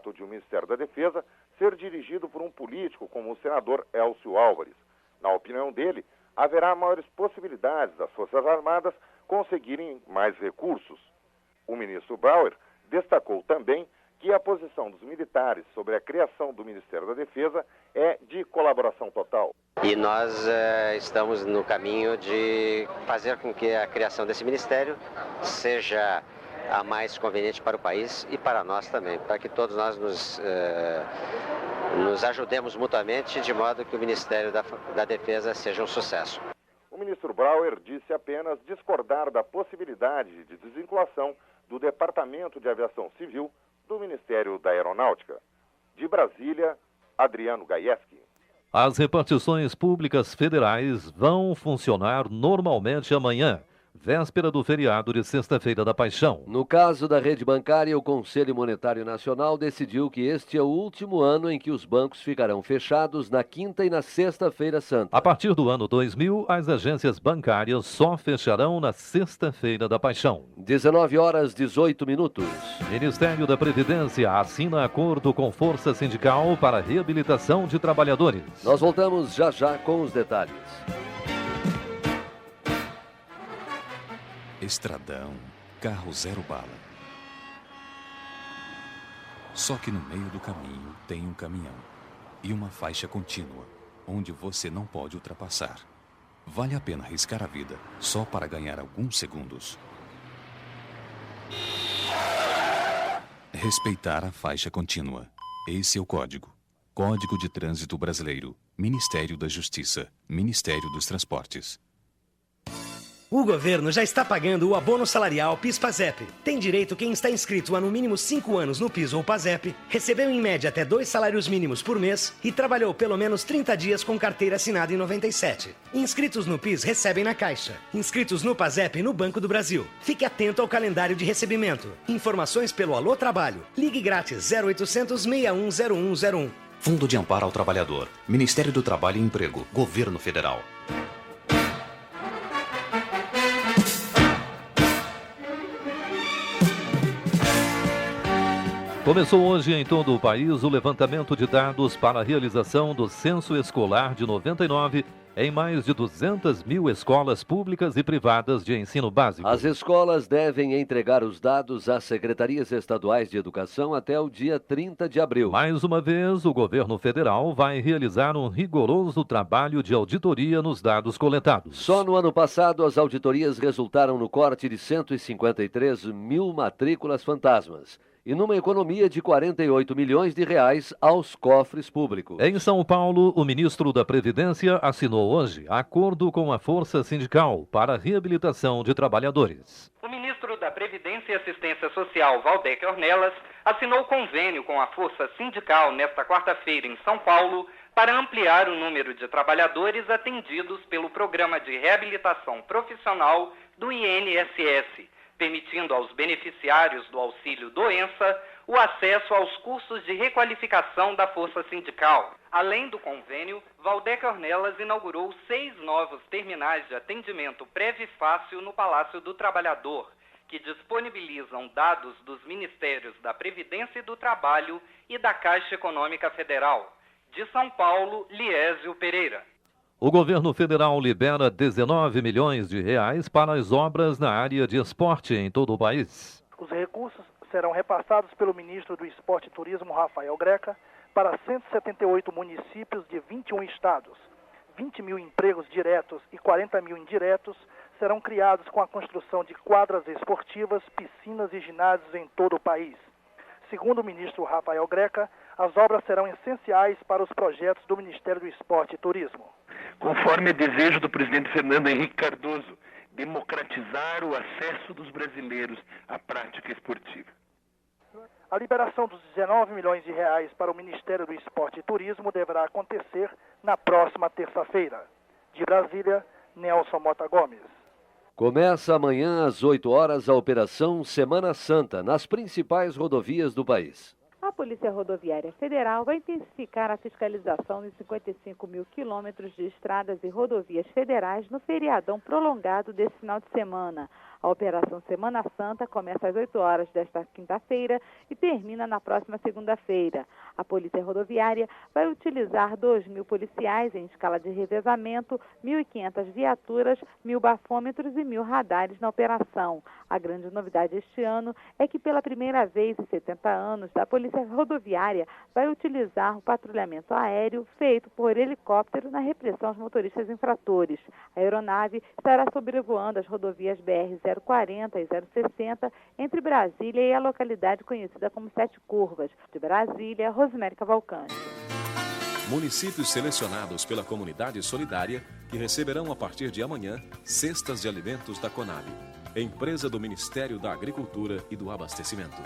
fato de o Ministério da Defesa ser dirigido por um político como o senador Elcio Álvares. Na opinião dele, haverá maiores possibilidades das Forças Armadas conseguirem mais recursos. O ministro Brauer destacou também que a posição dos militares sobre a criação do Ministério da Defesa é de colaboração total. E nós estamos no caminho de fazer com que a criação desse ministério seja a mais conveniente para o país e para nós também, para que todos nós nos ajudemos mutuamente, de modo que o Ministério da Defesa seja um sucesso. O ministro Brauer disse apenas discordar da possibilidade de desvinculação do Departamento de Aviação Civil do Ministério da Aeronáutica. De Brasília, Adriano Gaieski. As repartições públicas federais vão funcionar normalmente amanhã, véspera do feriado de Sexta-feira da Paixão. No caso da rede bancária, o Conselho Monetário Nacional decidiu que este é o último ano em que os bancos ficarão fechados na quinta e na sexta-feira santa. A partir do ano 2000, as agências bancárias só fecharão na Sexta-feira da Paixão. 19h18. Ministério da Previdência assina acordo com Força Sindical para reabilitação de trabalhadores. Nós voltamos já já com os detalhes. Estradão, carro zero bala. Só que no meio do caminho tem um caminhão e uma faixa contínua, onde você não pode ultrapassar. Vale a pena arriscar a vida só para ganhar alguns segundos. Respeitar a faixa contínua. Esse é o código. Código de Trânsito Brasileiro. Ministério da Justiça. Ministério dos Transportes. O governo já está pagando o abono salarial PIS/PASEP. Tem direito quem está inscrito há no mínimo 5 anos no PIS ou PASEP, recebeu em média até 2 salários mínimos por mês e trabalhou pelo menos 30 dias com carteira assinada em 97. Inscritos no PIS recebem na Caixa. Inscritos no PASEP no Banco do Brasil. Fique atento ao calendário de recebimento. Informações pelo Alô Trabalho. Ligue grátis 0800 61 0101. Fundo de Amparo ao Trabalhador. Ministério do Trabalho e Emprego. Governo Federal. Começou hoje em todo o país o levantamento de dados para a realização do Censo Escolar de 99 em mais de 200 mil escolas públicas e privadas de ensino básico. As escolas devem entregar os dados às secretarias estaduais de educação até o dia 30 de abril. Mais uma vez, o governo federal vai realizar um rigoroso trabalho de auditoria nos dados coletados. Só no ano passado, as auditorias resultaram no corte de 153 mil matrículas fantasmas e numa economia de 48 milhões de reais aos cofres públicos. Em São Paulo, o ministro da Previdência assinou hoje acordo com a Força Sindical para a reabilitação de trabalhadores. O ministro da Previdência e Assistência Social, Waldeck Ornelas, assinou convênio com a Força Sindical nesta quarta-feira em São Paulo para ampliar o número de trabalhadores atendidos pelo Programa de Reabilitação Profissional do INSS, permitindo aos beneficiários do auxílio doença o acesso aos cursos de requalificação da Força Sindical. Além do convênio, Waldeck Ornelas inaugurou 6 novos terminais de atendimento breve e fácil no Palácio do Trabalhador, que disponibilizam dados dos Ministérios da Previdência e do Trabalho e da Caixa Econômica Federal. De São Paulo, Liésio Pereira. O governo federal libera 19 milhões de reais para as obras na área de esporte em todo o país. Os recursos serão repassados pelo ministro do Esporte e Turismo, Rafael Greca, para 178 municípios de 21 estados. 20 mil empregos diretos e 40 mil indiretos serão criados com a construção de quadras esportivas, piscinas e ginásios em todo o país. Segundo o ministro Rafael Greca, as obras serão essenciais para os projetos do Ministério do Esporte e Turismo. Conforme desejo do presidente Fernando Henrique Cardoso, democratizar o acesso dos brasileiros à prática esportiva. A liberação dos 19 milhões de reais para o Ministério do Esporte e Turismo deverá acontecer na próxima terça-feira. De Brasília, Nelson Mota Gomes. Começa amanhã às 8 horas a Operação Semana Santa nas principais rodovias do país. A Polícia Rodoviária Federal vai intensificar a fiscalização nos 55 mil quilômetros de estradas e rodovias federais no feriadão prolongado desse final de semana. A Operação Semana Santa começa às 8 horas desta quinta-feira e termina na próxima segunda-feira. A Polícia Rodoviária vai utilizar 2.000 policiais em escala de revezamento, 1.500 viaturas, 1.000 bafômetros e 1.000 radares na operação. A grande novidade este ano é que pela primeira vez em 70 anos, a Polícia Rodoviária vai utilizar o patrulhamento aéreo feito por helicóptero na repressão aos motoristas infratores. A aeronave estará sobrevoando as rodovias BR-040 e 060 entre Brasília e a localidade conhecida como Sete Curvas. De Brasília, Rosemary Cavalcante. Municípios selecionados pela Comunidade Solidária que receberão a partir de amanhã cestas de alimentos da Conab, empresa do Ministério da Agricultura e do Abastecimento.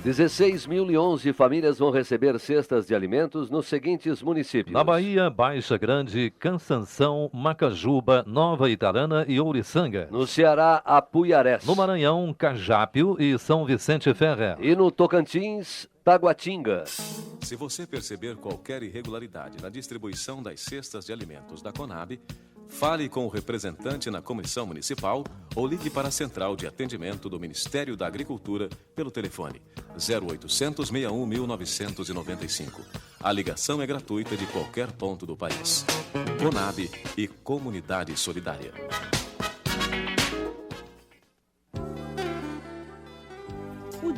16.011 famílias vão receber cestas de alimentos nos seguintes municípios. Na Bahia, Baixa Grande, Cansanção, Macajuba, Nova Itarana e Ouriçanga. No Ceará, Apuiarés. No Maranhão, Cajápio e São Vicente Ferrer. E no Tocantins, Taguatinga. Se você perceber qualquer irregularidade na distribuição das cestas de alimentos da Conab, fale com o representante na Comissão Municipal ou ligue para a Central de Atendimento do Ministério da Agricultura pelo telefone 0800 61 1995. A ligação é gratuita de qualquer ponto do país. Conab e Comunidade Solidária.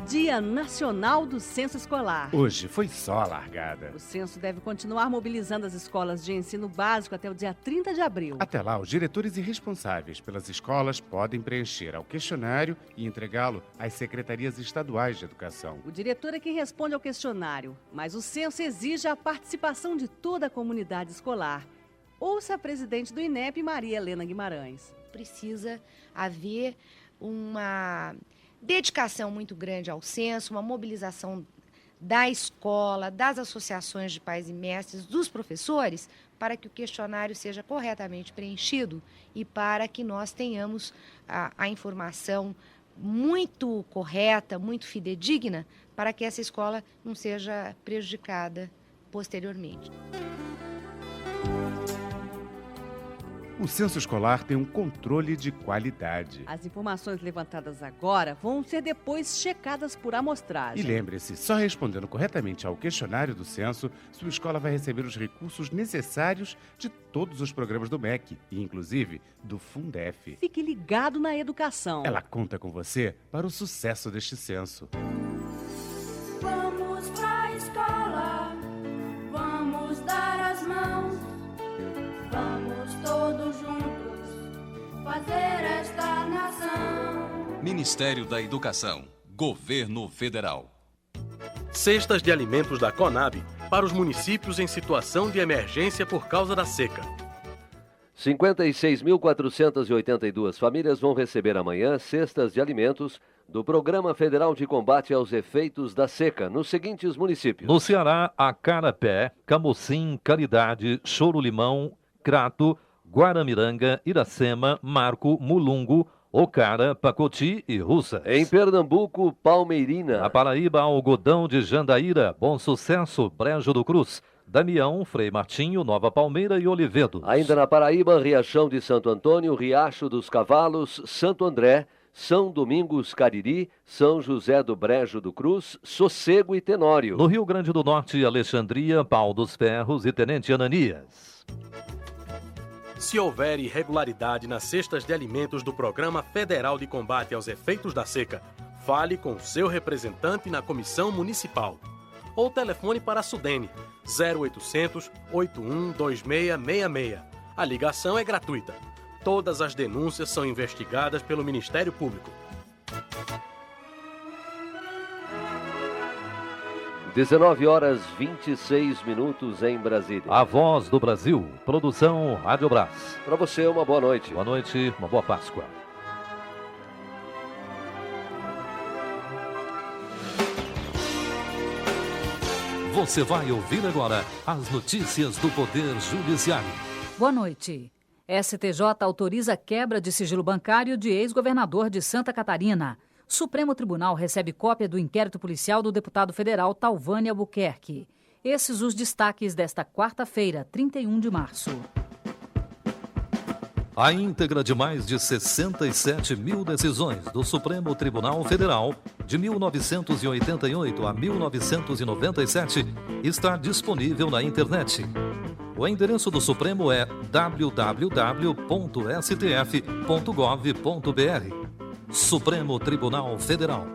Dia Nacional do Censo Escolar. Hoje foi só a largada. O censo deve continuar mobilizando as escolas de ensino básico até o dia 30 de abril. Até lá, os diretores e responsáveis pelas escolas podem preencher ao questionário e entregá-lo às secretarias estaduais de educação. O diretor é quem responde ao questionário, mas o censo exige a participação de toda a comunidade escolar. Ouça a presidente do INEP, Maria Helena Guimarães. Precisa haver uma dedicação muito grande ao censo, uma mobilização da escola, das associações de pais e mestres, dos professores, para que o questionário seja corretamente preenchido e para que nós tenhamos a informação muito correta, muito fidedigna, para que essa escola não seja prejudicada posteriormente. O censo escolar tem um controle de qualidade. As informações levantadas agora vão ser depois checadas por amostragem. E lembre-se, só respondendo corretamente ao questionário do censo, sua escola vai receber os recursos necessários de todos os programas do MEC, e inclusive do Fundef. Fique ligado na educação. Ela conta com você para o sucesso deste censo. Vamos pra escola, vamos dar as mãos, vamos todos juntos fazer esta nação. Ministério da Educação, Governo Federal. Cestas de alimentos da Conab para os municípios em situação de emergência por causa da seca. 56.482 famílias vão receber amanhã cestas de alimentos do Programa Federal de Combate aos Efeitos da Seca, nos seguintes municípios. No Ceará, Acarapé, Camocim, Caridade, Choro-Limão, Crato, Guaramiranga, Iracema, Marco, Mulungo, Ocara, Pacoti e Russas. Em Pernambuco, Palmeirina. Na Paraíba, Algodão de Jandaíra, Bom Sucesso, Brejo do Cruz, Damião, Frei Martinho, Nova Palmeira e Olivedo. Ainda na Paraíba, Riachão de Santo Antônio, Riacho dos Cavalos, Santo André, São Domingos, Cariri, São José do Brejo do Cruz, Sossego e Tenório. No Rio Grande do Norte, Alexandria, Pau dos Ferros e Tenente Ananias. Se houver irregularidade nas cestas de alimentos do Programa Federal de Combate aos Efeitos da Seca, fale com seu representante na Comissão Municipal. Ou telefone para a Sudene, 0800 81 2666. A ligação é gratuita. Todas as denúncias são investigadas pelo Ministério Público. 19h26 em Brasília. A Voz do Brasil, produção Rádio Brás. Para você, uma boa noite. Boa noite, uma boa Páscoa. Você vai ouvir agora as notícias do Poder Judiciário. Boa noite. STJ autoriza quebra de sigilo bancário de ex-governador de Santa Catarina. Supremo Tribunal recebe cópia do inquérito policial do deputado federal Talvânia Albuquerque. Esses os destaques desta quarta-feira, 31 de março. A íntegra de mais de 67 mil decisões do Supremo Tribunal Federal, de 1988 a 1997, está disponível na internet. O endereço do Supremo é www.stf.gov.br. Supremo Tribunal Federal.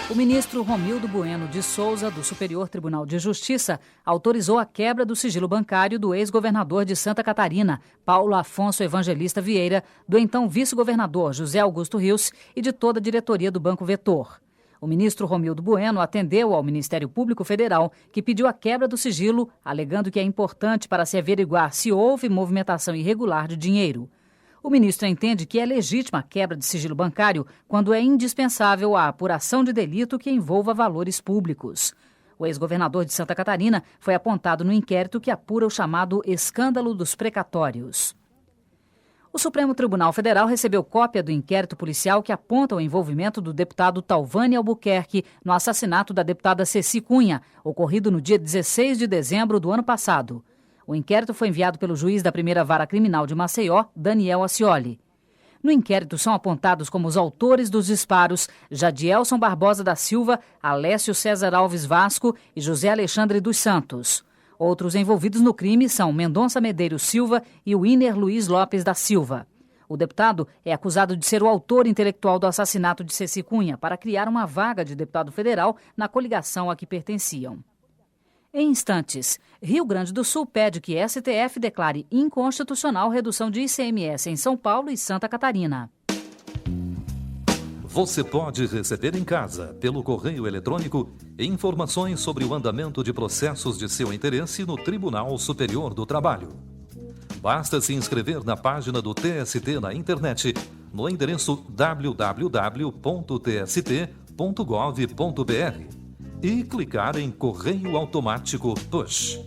O ministro Romildo Bueno de Souza, do Superior Tribunal de Justiça, autorizou a quebra do sigilo bancário do ex-governador de Santa Catarina, Paulo Afonso Evangelista Vieira, do então vice-governador José Augusto Rios e de toda a diretoria do Banco Vetor. O ministro Romildo Bueno atendeu ao Ministério Público Federal, que pediu a quebra do sigilo, alegando que é importante para se averiguar se houve movimentação irregular de dinheiro. O ministro entende que é legítima a quebra de sigilo bancário quando é indispensável a apuração de delito que envolva valores públicos. O ex-governador de Santa Catarina foi apontado no inquérito que apura o chamado escândalo dos precatórios. O Supremo Tribunal Federal recebeu cópia do inquérito policial que aponta o envolvimento do deputado Thalvânia Albuquerque no assassinato da deputada Ceci Cunha, ocorrido no dia 16 de dezembro do ano passado. O inquérito foi enviado pelo juiz da primeira vara criminal de Maceió, Daniel Ascioli. No inquérito são apontados como os autores dos disparos Jadielson Barbosa da Silva, Alessio César Alves Vasco e José Alexandre dos Santos. Outros envolvidos no crime são Mendonça Medeiros Silva e Winer Luiz Lopes da Silva. O deputado é acusado de ser o autor intelectual do assassinato de Ceci Cunha para criar uma vaga de deputado federal na coligação a que pertenciam. Em instantes, Rio Grande do Sul pede que STF declare inconstitucional redução de ICMS em São Paulo e Santa Catarina. Você pode receber em casa, pelo correio eletrônico, informações sobre o andamento de processos de seu interesse no Tribunal Superior do Trabalho. Basta se inscrever na página do TST na internet, no endereço www.tst.gov.br. E clicar em Correio Automático Push.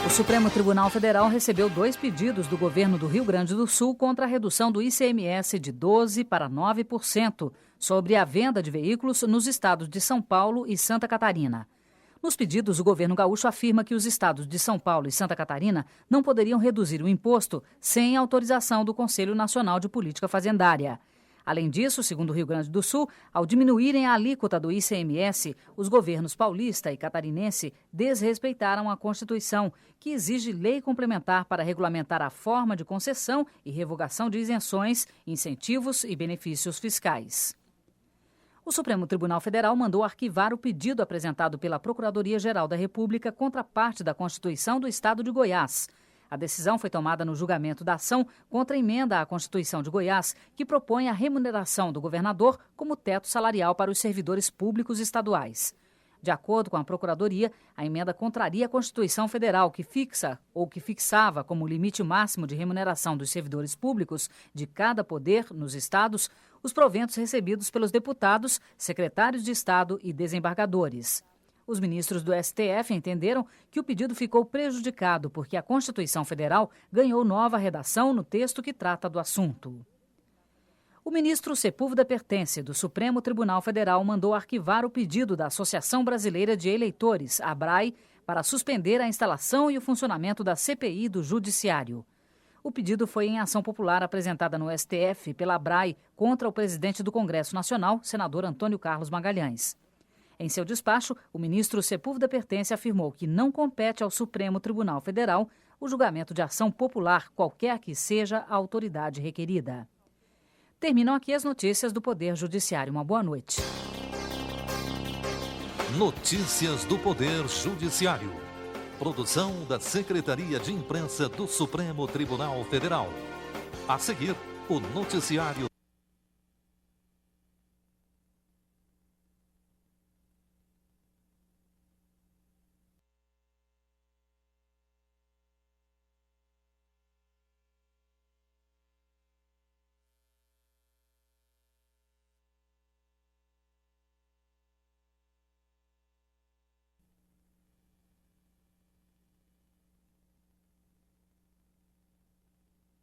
O Supremo Tribunal Federal recebeu 2 pedidos do governo do Rio Grande do Sul contra a redução do ICMS de 12% para 9% sobre a venda de veículos nos estados de São Paulo e Santa Catarina. Nos pedidos, o governo gaúcho afirma que os estados de São Paulo e Santa Catarina não poderiam reduzir o imposto sem autorização do Conselho Nacional de Política Fazendária. Além disso, segundo o Rio Grande do Sul, ao diminuírem a alíquota do ICMS, os governos paulista e catarinense desrespeitaram a Constituição, que exige lei complementar para regulamentar a forma de concessão e revogação de isenções, incentivos e benefícios fiscais. O Supremo Tribunal Federal mandou arquivar o pedido apresentado pela Procuradoria-Geral da República contra parte da Constituição do Estado de Goiás. A decisão foi tomada no julgamento da ação contra a emenda à Constituição de Goiás, que propõe a remuneração do governador como teto salarial para os servidores públicos estaduais. De acordo com a Procuradoria, a emenda contraria a Constituição Federal, que fixa ou que fixava como limite máximo de remuneração dos servidores públicos de cada poder nos estados os proventos recebidos pelos deputados, secretários de Estado e desembargadores. Os ministros do STF entenderam que o pedido ficou prejudicado porque a Constituição Federal ganhou nova redação no texto que trata do assunto. O ministro Sepúlveda Pertence, do Supremo Tribunal Federal, mandou arquivar o pedido da Associação Brasileira de Eleitores, ABRAE, para suspender a instalação e o funcionamento da CPI do Judiciário. O pedido foi em ação popular apresentada no STF pela ABRAE contra o presidente do Congresso Nacional, senador Antônio Carlos Magalhães. Em seu despacho, o ministro Sepúlveda Pertence afirmou que não compete ao Supremo Tribunal Federal o julgamento de ação popular, qualquer que seja a autoridade requerida. Terminam aqui as notícias do Poder Judiciário. Uma boa noite. Notícias do Poder Judiciário. Produção da Secretaria de Imprensa do Supremo Tribunal Federal. A seguir, o noticiário.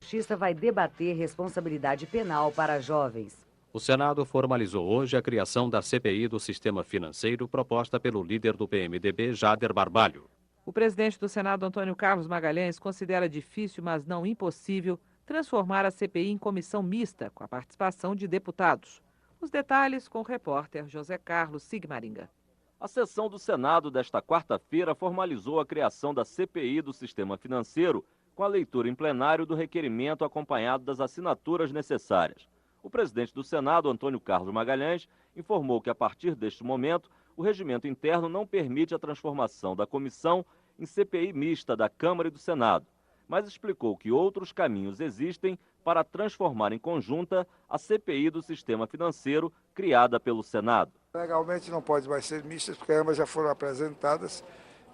A Justiça vai debater responsabilidade penal para jovens. O Senado formalizou hoje a criação da CPI do sistema financeiro proposta pelo líder do PMDB, Jader Barbalho. O presidente do Senado, Antônio Carlos Magalhães, considera difícil, mas não impossível, transformar a CPI em comissão mista, com a participação de deputados. Os detalhes com o repórter José Carlos Sigmaringa. A sessão do Senado desta quarta-feira formalizou a criação da CPI do sistema financeiro, com a leitura em plenário do requerimento acompanhado das assinaturas necessárias. O presidente do Senado, Antônio Carlos Magalhães, informou que, a partir deste momento, o regimento interno não permite a transformação da comissão em CPI mista da Câmara e do Senado, mas explicou que outros caminhos existem para transformar em conjunta a CPI do sistema financeiro criada pelo Senado. Legalmente não pode mais ser mistas, porque ambas já foram apresentadas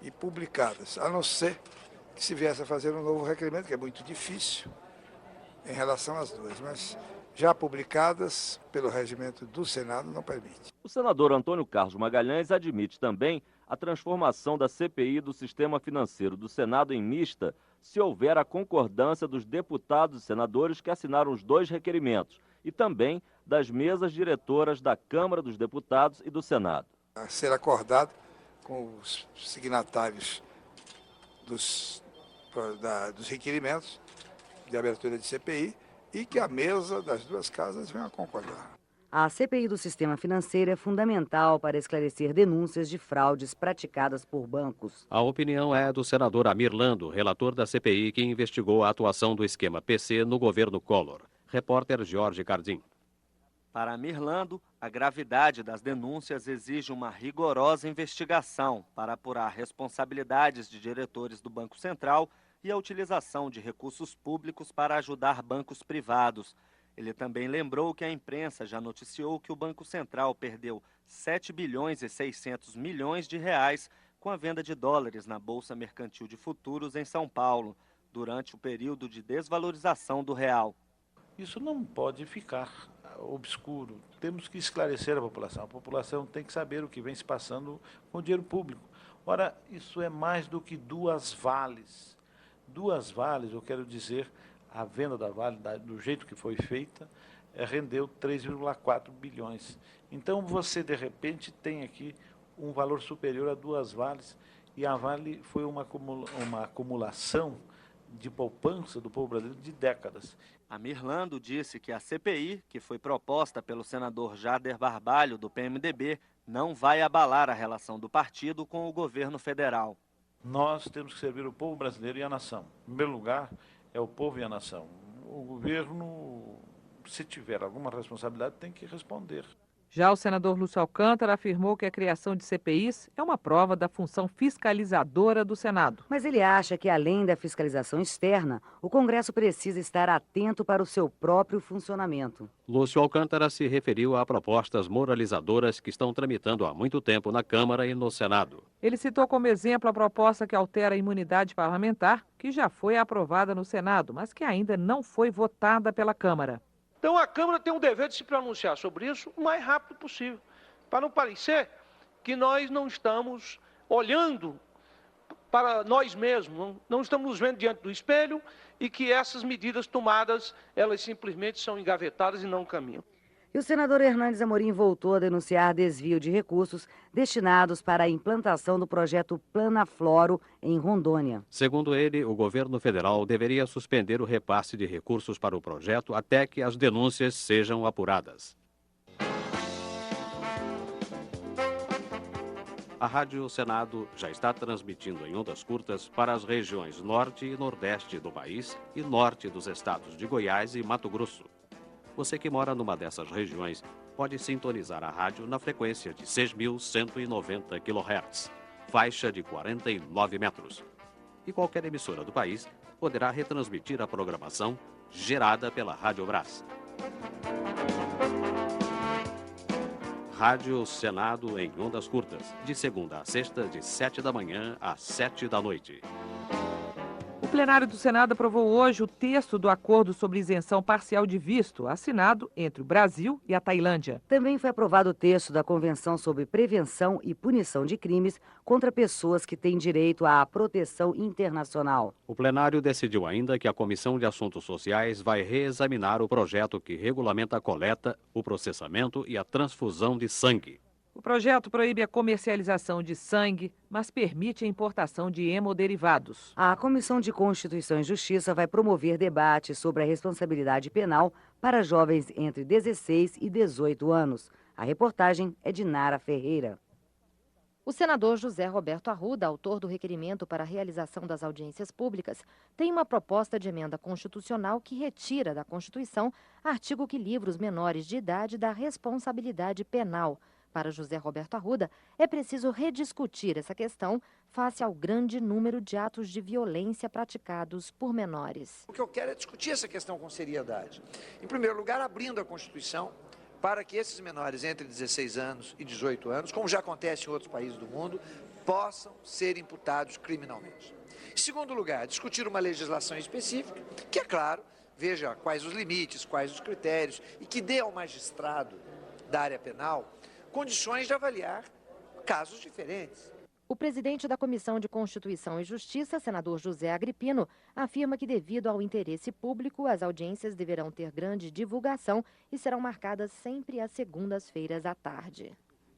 e publicadas, a não ser que se viesse a fazer um novo requerimento, que é muito difícil em relação às duas, mas já publicadas pelo regimento do Senado não permite. O senador Antônio Carlos Magalhães admite também a transformação da CPI do sistema financeiro do Senado em mista, se houver a concordância dos deputados e senadores que assinaram os dois requerimentos e também das mesas diretoras da Câmara dos Deputados e do Senado. A ser acordado com os signatários dos requerimentos de abertura de CPI e que a mesa das duas casas venha a concordar. A CPI do sistema financeiro é fundamental para esclarecer denúncias de fraudes praticadas por bancos. A opinião é do senador Amir Lando, relator da CPI, que investigou a atuação do esquema PC no governo Collor. Repórter Jorge Cardim. Para Amir Lando, a gravidade das denúncias exige uma rigorosa investigação para apurar responsabilidades de diretores do Banco Central e a utilização de recursos públicos para ajudar bancos privados. Ele também lembrou que a imprensa já noticiou que o Banco Central perdeu 7 bilhões e 600 milhões de reais com a venda de dólares na Bolsa Mercantil de Futuros em São Paulo, durante o período de desvalorização do real. Isso não pode ficar obscuro. Temos que esclarecer a população. A população tem que saber o que vem se passando com o dinheiro público. Ora, isso é mais do que duas vales. Duas vales, eu quero dizer, a venda da Vale, do jeito que foi feita, rendeu 3,4 bilhões. Então, você, de repente, tem aqui um valor superior a duas vales, e a Vale foi uma acumulação de poupança do povo brasileiro de décadas. Amir Lando disse que a CPI, que foi proposta pelo senador Jader Barbalho, do PMDB, não vai abalar a relação do partido com o governo federal. Nós temos que servir o povo brasileiro e a nação. Em primeiro lugar, é o povo e a nação. O governo, se tiver alguma responsabilidade, tem que responder. Já o senador Lúcio Alcântara afirmou que a criação de CPIs é uma prova da função fiscalizadora do Senado. Mas ele acha que, além da fiscalização externa, o Congresso precisa estar atento para o seu próprio funcionamento. Lúcio Alcântara se referiu a propostas moralizadoras que estão tramitando há muito tempo na Câmara e no Senado. Ele citou como exemplo a proposta que altera a imunidade parlamentar, que já foi aprovada no Senado, mas que ainda não foi votada pela Câmara. Então a Câmara tem o dever de se pronunciar sobre isso o mais rápido possível, para não parecer que nós não estamos olhando para nós mesmos, não estamos nos vendo diante do espelho e que essas medidas tomadas, elas simplesmente são engavetadas e não caminham. E o senador Hernandes Amorim voltou a denunciar desvio de recursos destinados para a implantação do projeto Planafloro em Rondônia. Segundo ele, o governo federal deveria suspender o repasse de recursos para o projeto até que as denúncias sejam apuradas. A Rádio Senado já está transmitindo em ondas curtas para as regiões norte e nordeste do país e norte dos estados de Goiás e Mato Grosso. Você que mora numa dessas regiões pode sintonizar a rádio na frequência de 6.190 kHz, faixa de 49 metros. E qualquer emissora do país poderá retransmitir a programação gerada pela Rádio Brás. Rádio Senado em ondas curtas, de segunda a sexta, de 7 da manhã às 7 da noite. O plenário do Senado aprovou hoje o texto do acordo sobre isenção parcial de visto, assinado entre o Brasil e a Tailândia. Também foi aprovado o texto da Convenção sobre Prevenção e Punição de Crimes contra pessoas que têm direito à proteção internacional. O plenário decidiu ainda que a Comissão de Assuntos Sociais vai reexaminar o projeto que regulamenta a coleta, o processamento e a transfusão de sangue. O projeto proíbe a comercialização de sangue, mas permite a importação de hemoderivados. A Comissão de Constituição e Justiça vai promover debate sobre a responsabilidade penal para jovens entre 16 e 18 anos. A reportagem é de Nara Ferreira. O senador José Roberto Arruda, autor do requerimento para a realização das audiências públicas, tem uma proposta de emenda constitucional que retira da Constituição artigo que livra os menores de idade da responsabilidade penal. Para José Roberto Arruda, é preciso rediscutir essa questão face ao grande número de atos de violência praticados por menores. O que eu quero é discutir essa questão com seriedade. Em primeiro lugar, abrindo a Constituição para que esses menores entre 16 anos e 18 anos, como já acontece em outros países do mundo, possam ser imputados criminalmente. Em segundo lugar, discutir uma legislação específica, que, é claro, veja quais os limites, quais os critérios, e que dê ao magistrado da área penal condições de avaliar casos diferentes. O presidente da Comissão de Constituição e Justiça, senador José Agripino, afirma que, devido ao interesse público, as audiências deverão ter grande divulgação e serão marcadas sempre às segundas-feiras à tarde.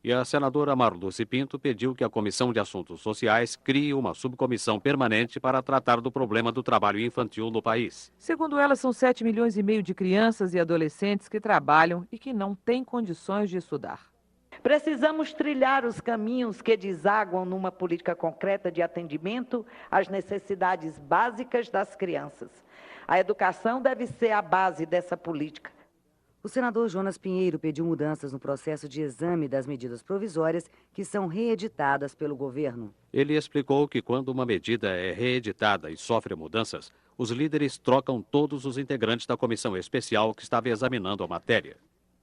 E a senadora Marluce Pinto pediu que a Comissão de Assuntos Sociais crie uma subcomissão permanente para tratar do problema do trabalho infantil no país. Segundo ela, são 7,5 milhões de crianças e adolescentes que trabalham e que não têm condições de estudar. Precisamos trilhar os caminhos que desaguam numa política concreta de atendimento às necessidades básicas das crianças. A educação deve ser a base dessa política. O senador Jonas Pinheiro pediu mudanças no processo de exame das medidas provisórias que são reeditadas pelo governo. Ele explicou que quando uma medida é reeditada e sofre mudanças, os líderes trocam todos os integrantes da comissão especial que estava examinando a matéria.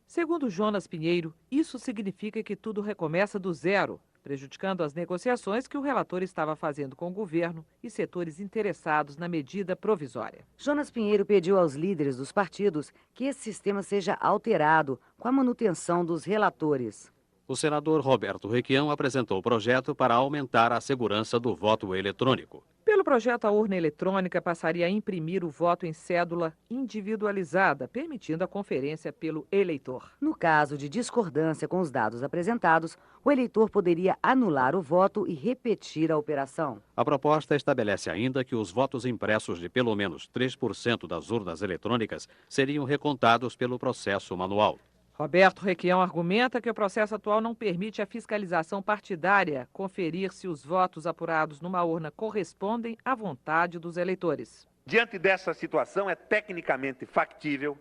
Segundo Jonas Pinheiro, isso significa que tudo recomeça do zero, prejudicando as negociações que o relator estava fazendo com o governo e setores interessados na medida provisória. Jonas Pinheiro pediu aos líderes dos partidos que esse sistema seja alterado com a manutenção dos relatores. O senador Roberto Requião apresentou o projeto para aumentar a segurança do voto eletrônico. Pelo projeto, a urna eletrônica passaria a imprimir o voto em cédula individualizada, permitindo a conferência pelo eleitor. No caso de discordância com os dados apresentados, o eleitor poderia anular o voto e repetir a operação. A proposta estabelece ainda que os votos impressos de pelo menos 3% das urnas eletrônicas seriam recontados pelo processo manual. Roberto Requião argumenta que o processo atual não permite a fiscalização partidária conferir se os votos apurados numa urna correspondem à vontade dos eleitores. Diante dessa situação, é tecnicamente factível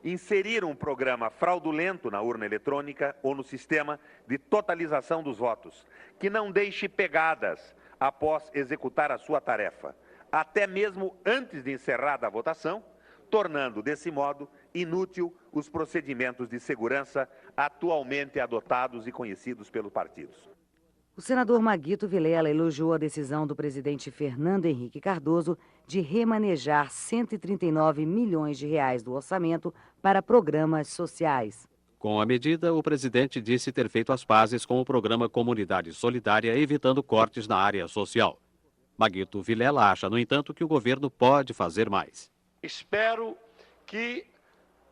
inserir um programa fraudulento na urna eletrônica ou no sistema de totalização dos votos, que não deixe pegadas após executar a sua tarefa, até mesmo antes de encerrada a votação, tornando, desse modo, inútil os procedimentos de segurança atualmente adotados e conhecidos pelos partidos. O senador Maguito Vilela elogiou a decisão do presidente Fernando Henrique Cardoso de remanejar 139 milhões de reais do orçamento para programas sociais. Com a medida, o presidente disse ter feito as pazes com o programa Comunidade Solidária, evitando cortes na área social. Maguito Vilela acha, no entanto, que o governo pode fazer mais. Espero que,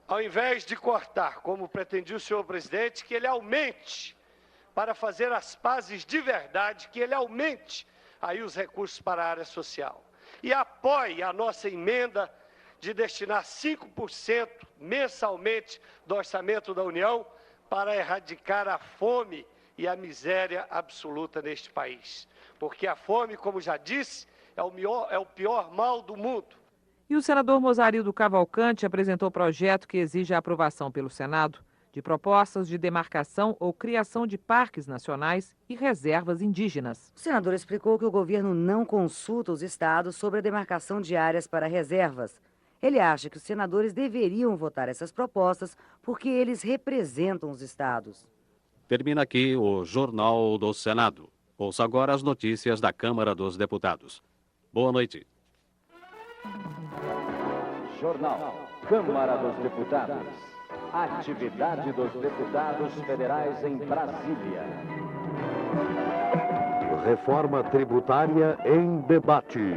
ao invés de cortar, como pretendia o senhor presidente, que ele aumente, para fazer as pazes de verdade, que ele aumente aí os recursos para a área social. E apoie a nossa emenda de destinar 5% mensalmente do orçamento da União para erradicar a fome e a miséria absoluta neste país. Porque a fome, como já disse, é o pior mal do mundo. E o senador Mozarildo Cavalcante apresentou projeto que exige a aprovação pelo Senado de propostas de demarcação ou criação de parques nacionais e reservas indígenas. O senador explicou que o governo não consulta os estados sobre a demarcação de áreas para reservas. Ele acha que os senadores deveriam votar essas propostas porque eles representam os estados. Termina aqui o Jornal do Senado. Ouça agora as notícias da Câmara dos Deputados. Boa noite. Jornal Câmara dos Deputados. Atividade dos deputados federais em Brasília. Reforma tributária em debate.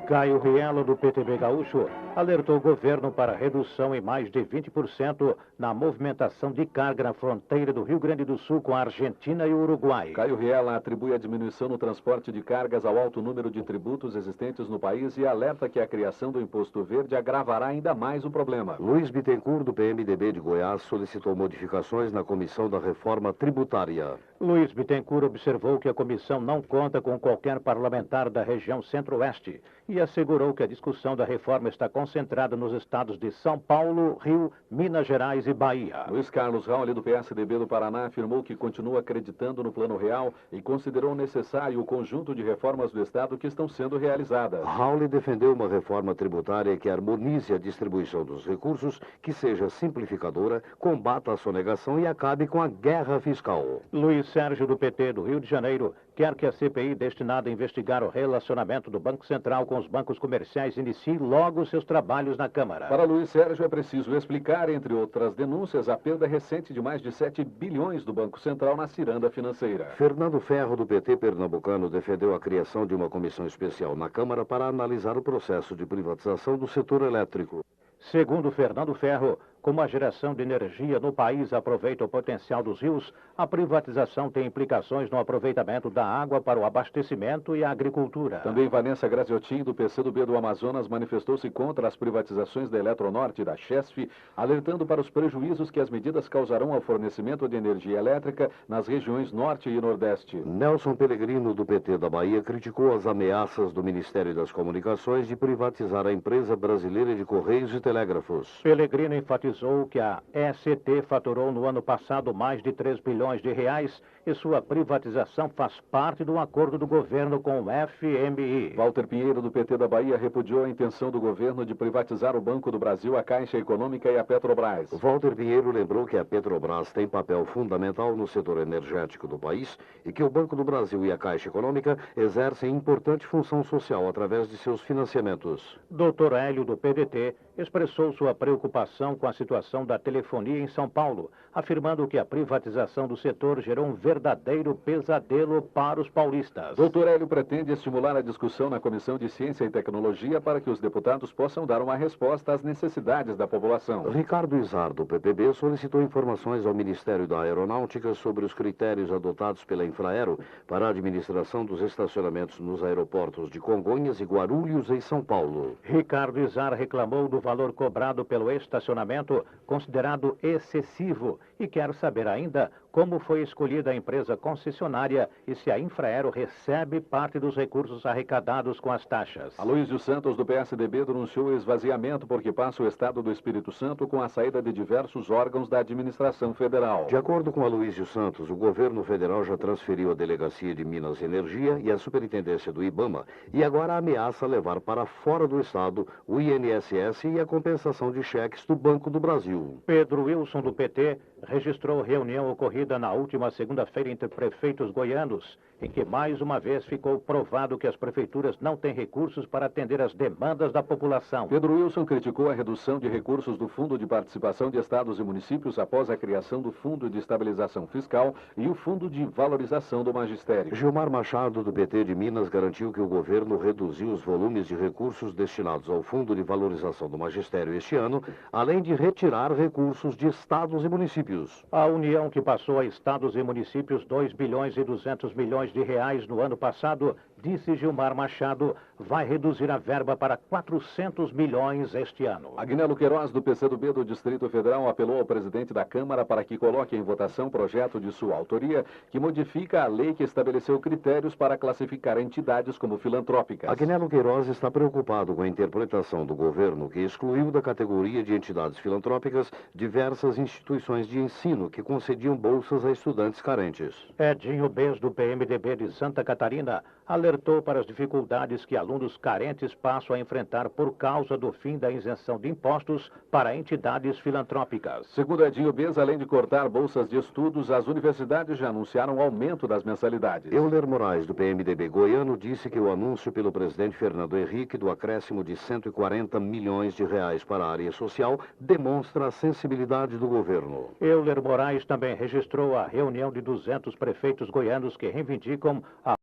Caio Rielo, do PTB Gaúcho, alertou o governo para redução em mais de 20% na movimentação de carga na fronteira do Rio Grande do Sul com a Argentina e o Uruguai. Caio Rielo atribui a diminuição no transporte de cargas ao alto número de tributos existentes no país e alerta que a criação do Imposto Verde agravará ainda mais o problema. Luiz Bittencourt, do PMDB de Goiás, solicitou modificações na comissão da reforma tributária. Luiz Bittencourt observou que a comissão não conta com qualquer parlamentar da região Centro-Oeste e assegurou que a discussão da reforma está concentrada nos estados de São Paulo, Rio, Minas Gerais e Bahia. Luiz Carlos Raul, do PSDB do Paraná, afirmou que continua acreditando no Plano Real e considerou necessário o conjunto de reformas do Estado que estão sendo realizadas. Raul defendeu uma reforma tributária que harmonize a distribuição dos recursos, que seja simplificadora, combata a sonegação e acabe com a guerra fiscal. Luiz Sérgio, do PT do Rio de Janeiro, quer que a CPI destinada a investigar o relacionamento do Banco Central com os bancos comerciais inicie logo seus trabalhos na Câmara. Para Luiz Sérgio, é preciso explicar, entre outras denúncias, a perda recente de mais de 7 bilhões do Banco Central na ciranda financeira. Fernando Ferro, do PT pernambucano, defendeu a criação de uma comissão especial na Câmara para analisar o processo de privatização do setor elétrico. Segundo Fernando Ferro, como a geração de energia no país aproveita o potencial dos rios, a privatização tem implicações no aproveitamento da água para o abastecimento e a agricultura. Também Vanessa Graziotin, do PCdoB do Amazonas, manifestou-se contra as privatizações da Eletronorte e da Chesf, alertando para os prejuízos que as medidas causarão ao fornecimento de energia elétrica nas regiões Norte e Nordeste. Nelson Pellegrino, do PT da Bahia, criticou as ameaças do Ministério das Comunicações de privatizar a empresa brasileira de Correios e Telégrafos. Pellegrino enfatizou que a ECT faturou no ano passado mais de 3 bilhões de reais e sua privatização faz parte do acordo do governo com o FMI. Walter Pinheiro, do PT da Bahia, repudiou a intenção do governo de privatizar o Banco do Brasil, a Caixa Econômica e a Petrobras. Walter Pinheiro lembrou que a Petrobras tem papel fundamental no setor energético do país e que o Banco do Brasil e a Caixa Econômica exercem importante função social através de seus financiamentos. Dr. Hélio, do PDT, expressou sua preocupação com a situação da telefonia em São Paulo, afirmando que a privatização do setor gerou um verdadeiro pesadelo para os paulistas. Dr. Hélio pretende estimular a discussão na Comissão de Ciência e Tecnologia para que os deputados possam dar uma resposta às necessidades da população. Ricardo Izar, do PPB, solicitou informações ao Ministério da Aeronáutica sobre os critérios adotados pela Infraero para a administração dos estacionamentos nos aeroportos de Congonhas e Guarulhos, em São Paulo. Ricardo Izar reclamou do valor cobrado pelo estacionamento, considerado excessivo, e quer saber ainda como foi escolhida a empresa concessionária e se a Infraero recebe parte dos recursos arrecadados com as taxas. Aloysio Santos, do PSDB, denunciou o esvaziamento porque passa o Estado do Espírito Santo com a saída de diversos órgãos da administração federal. De acordo com Aloysio Santos, o governo federal já transferiu a Delegacia de Minas e Energia e a Superintendência do IBAMA e agora ameaça levar para fora do Estado o INSS e a compensação de cheques do Banco do Brasil. Pedro Wilson, do PT, registrou reunião ocorrida na última segunda-feira entre prefeitos goianos, em que mais uma vez ficou provado que as prefeituras não têm recursos para atender às demandas da população. Pedro Wilson criticou a redução de recursos do Fundo de Participação de Estados e Municípios após a criação do Fundo de Estabilização Fiscal e o Fundo de Valorização do Magistério. Gilmar Machado, do PT de Minas, garantiu que o governo reduziu os volumes de recursos destinados ao Fundo de Valorização do Magistério este ano, além de retirar recursos de estados e municípios. A União, que passou a estados e municípios 2 bilhões e 200 milhões de reais no ano passado, disse Gilmar Machado, vai reduzir a verba para 400 milhões este ano. Agnello Queiroz, do PCdoB do Distrito Federal, apelou ao presidente da Câmara para que coloque em votação projeto de sua autoria que modifica a lei que estabeleceu critérios para classificar entidades como filantrópicas. Agnello Queiroz está preocupado com a interpretação do governo que excluiu da categoria de entidades filantrópicas diversas instituições de ensino que concediam bolsas a estudantes carentes. Edinho Bez, do PMDB de Santa Catarina, alertou para as dificuldades que alunos alunos carentes passam a enfrentar por causa do fim da isenção de impostos para entidades filantrópicas. Segundo Edinho Bez, além de cortar bolsas de estudos, as universidades já anunciaram aumento das mensalidades. Euler Moraes, do PMDB goiano, disse que o anúncio pelo presidente Fernando Henrique do acréscimo de 140 milhões de reais para a área social demonstra a sensibilidade do governo. Euler Moraes também registrou a reunião de 200 prefeitos goianos que reivindicam a